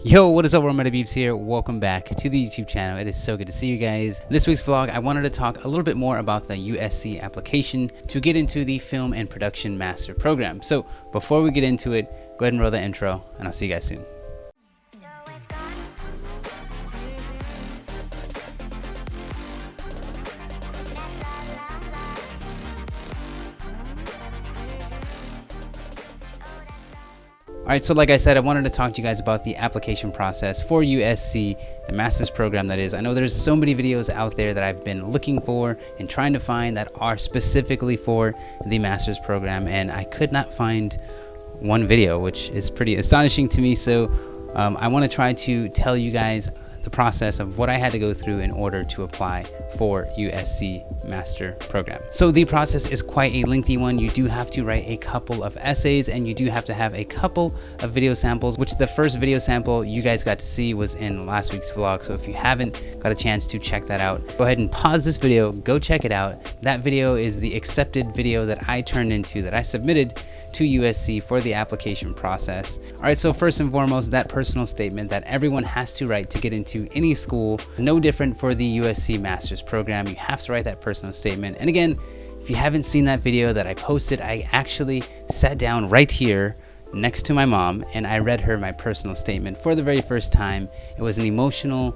Yo, what is up, world? Beeps here. Welcome back to the YouTube channel. It is so good to see you guys. This week's vlog, I wanted to talk a little bit more about the USC application to get into the Film and Production Master Program. So before we get into it, go ahead and roll the intro, and I'll see you guys soon. Alright, so like I said, I wanted to talk to you guys about the application process for USC, the master's program that is. I know there's so many videos out there that I've been looking for and trying to find that are specifically for the master's program, and I could not find one video, which is pretty astonishing to me. So I want to try to tell you guys the process of what I had to go through in order to apply for USC master program. So the process is quite a lengthy one. You do have to write a couple of essays, and you do have to have a couple of video samples, which the first video sample you guys got to see was in last week's vlog. So if you haven't got a chance to check that out, go ahead and pause this video, go check it out. That video is the accepted video that I turned into, that I submitted to USC for the application process. All right, so first and foremost, that personal statement that everyone has to write to get into any school is no different for the USC master's program. You have to write that personal statement. And again, if you haven't seen that video that I posted, I actually sat down right here next to my mom and I read her my personal statement for the very first time. It was an emotional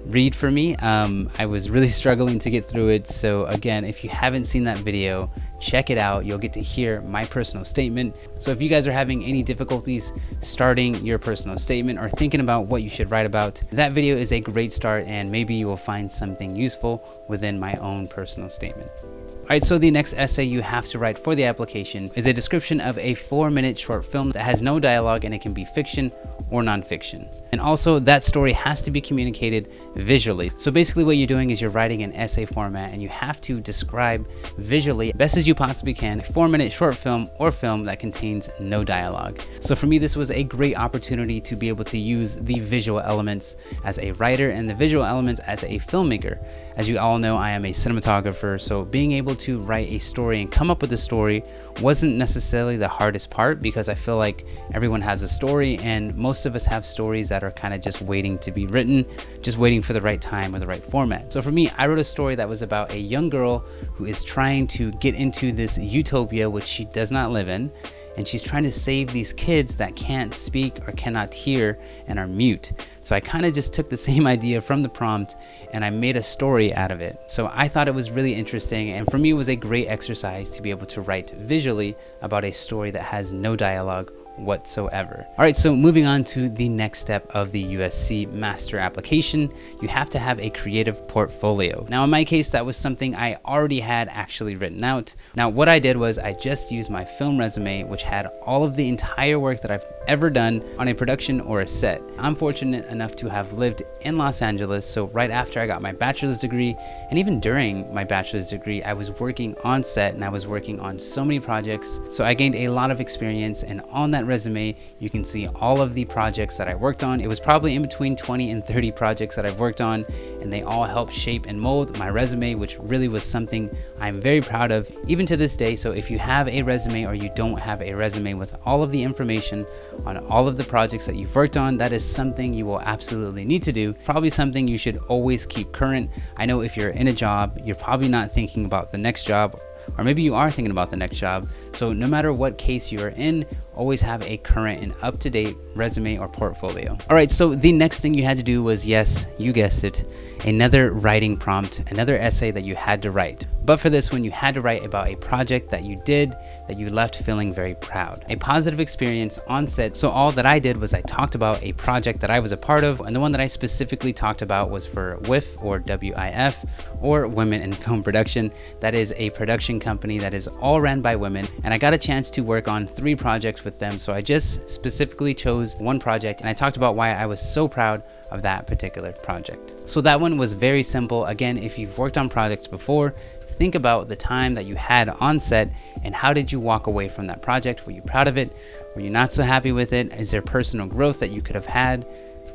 read for me. I was really struggling to get through it. So again, if you haven't seen that video, check it out. You'll get to hear my personal statement. So if you guys are having any difficulties starting your personal statement or thinking about what you should write about, that video is a great start, and maybe you will find something useful within my own personal statement. All right, so the next essay you have to write for the application is a description of a 4-minute short film that has no dialogue, and it can be fiction or nonfiction. And also that story has to be communicated visually. So basically what you're doing is you're writing an essay format, and you have to describe visually, best as you possibly can, a 4-minute short film or film that contains no dialogue. So for me, this was a great opportunity to be able to use the visual elements as a writer and the visual elements as a filmmaker. As you all know, I am a cinematographer, so being able to write a story and come up with a story wasn't necessarily the hardest part, because I feel like everyone has a story, and most of us have stories that are kind of just waiting to be written, just waiting for the right time or the right format. So for me, I wrote a story that was about a young girl who is trying to get into this utopia which she does not live in, and she's trying to save these kids that can't speak or cannot hear and are mute. So I kind of just took the same idea from the prompt and I made a story out of it. So I thought it was really interesting, and for me it was a great exercise to be able to write visually about a story that has no dialogue whatsoever. All right, so moving on to the next step of the USC master application, you have to have a creative portfolio. Now in my case, that was something I already had actually written out. Now what I did was I just used my film resume, which had all of the entire work that I've ever done on a production or a set. I'm fortunate enough to have lived in Los Angeles, so right after I got my bachelor's degree, and even during my bachelor's degree, I was working on set and I was working on so many projects. So I gained a lot of experience, and on that resume you can see all of the projects that I worked on. It was probably in between 20 and 30 projects that I've worked on, and they all helped shape and mold my resume, which really was something I'm very proud of even to this day. So if you have a resume or you don't have a resume with all of the information on all of the projects that you've worked on, that is something you will absolutely need to do. Probably something you should always keep current. I know if you're in a job, you're probably not thinking about the next job, or maybe you are thinking about the next job. So no matter what case you are in, always have a current and up-to-date resume or portfolio. All right, so the next thing you had to do was, yes, you guessed it, another writing prompt, another essay that you had to write. But for this one, you had to write about a project that you did that you left feeling very proud, a positive experience on set. So all that I did was I talked about a project that I was a part of, and the one that I specifically talked about was for WIF, or WIF, or Women in Film Production. That is a production company that is all ran by women, and I got a chance to work on 3 projects with them. So I just specifically chose one project, and I talked about why I was so proud of that particular project. So that one was very simple. Again, if you've worked on projects before, think about the time that you had on set and how did you walk away from that project. Were you proud of it? Were you not so happy with it? Is there personal growth that you could have had?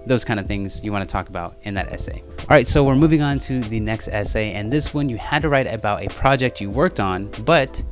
Those kind of things you want to talk about in that essay. All right, so we're moving on to the next essay, and this one you had to write about a project you worked on, but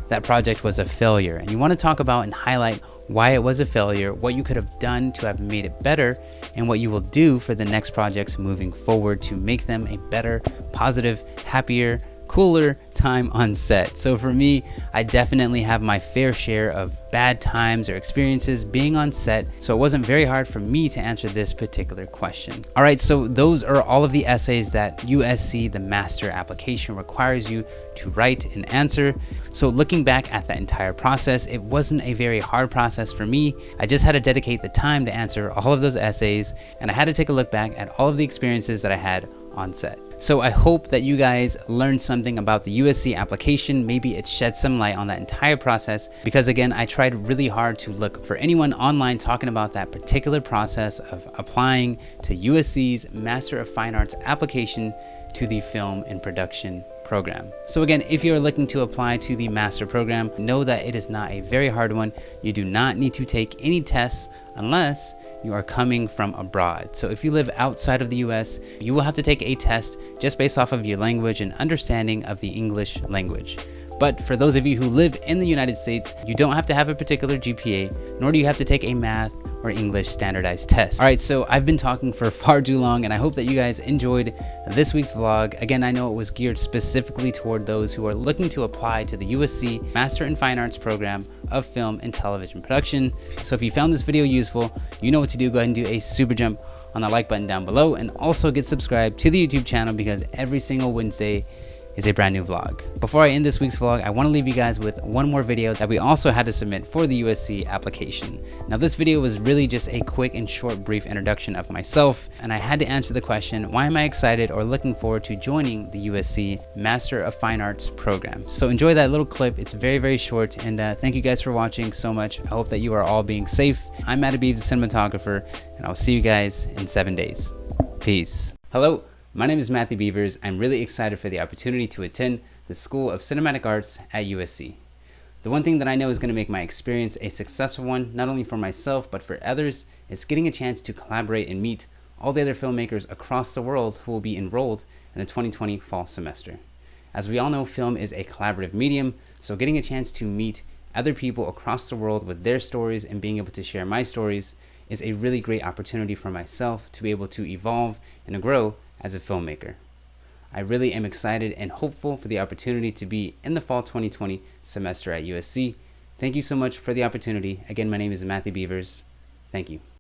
that project was a failure, and you want to talk about and highlight why it was a failure, what you could have done to have made it better, and what you will do for the next projects moving forward to make them a better, positive, happier, cooler time on set. So for me, I definitely have my fair share of bad times or experiences being on set, so it wasn't very hard for me to answer this particular question. All right, so those are all of the essays that USC, the master application, requires you to write and answer. So looking back at that entire process, it wasn't a very hard process for me. I just had to dedicate the time to answer all of those essays, and I had to take a look back at all of the experiences that I had on set. So I hope that you guys learned something about the USC application. Maybe it shed some light on that entire process, because again, I tried really hard to look for anyone online talking about that particular process of applying to USC's Master of Fine Arts application to the film and production program. So again, if you're looking to apply to the master program, know that it is not a very hard one. You do not need to take any tests unless you are coming from abroad. So if you live outside of the US, you will have to take a test just based off of your language and understanding of the English language. But for those of you who live in the United States, you don't have to have a particular GPA, nor do you have to take a math or English standardized test. All right, so I've been talking for far too long, and I hope that you guys enjoyed this week's vlog. Again, I know it was geared specifically toward those who are looking to apply to the USC Master in Fine Arts program of film and television production. So if you found this video useful, you know what to do. Go ahead and do a super jump on the like button down below, and also get subscribed to the YouTube channel, because every single Wednesday is a brand new vlog. Before I end this week's vlog, I want to leave you guys with one more video that we also had to submit for the USC application. Now this video was really just a quick and short brief introduction of myself, and I had to answer the question, why am I excited or looking forward to joining the USC Master of Fine Arts program? So enjoy that little clip. It's very, very short, and thank you guys for watching so much. I hope that you are all being safe. I'm Matt Abib, the cinematographer, and I'll see you guys in 7 days. Peace. Hello. My name is Matthew Beavers. I'm really excited for the opportunity to attend the School of Cinematic Arts at USC. The one thing that I know is going to make my experience a successful one, not only for myself, but for others, is getting a chance to collaborate and meet all the other filmmakers across the world who will be enrolled in the 2020 fall semester. As we all know, film is a collaborative medium, so getting a chance to meet other people across the world with their stories and being able to share my stories is a really great opportunity for myself to be able to evolve and to grow as a filmmaker. I really am excited and hopeful for the opportunity to be in the fall 2020 semester at USC. Thank you so much for the opportunity. Again, my name is Matthew Beavers. Thank you.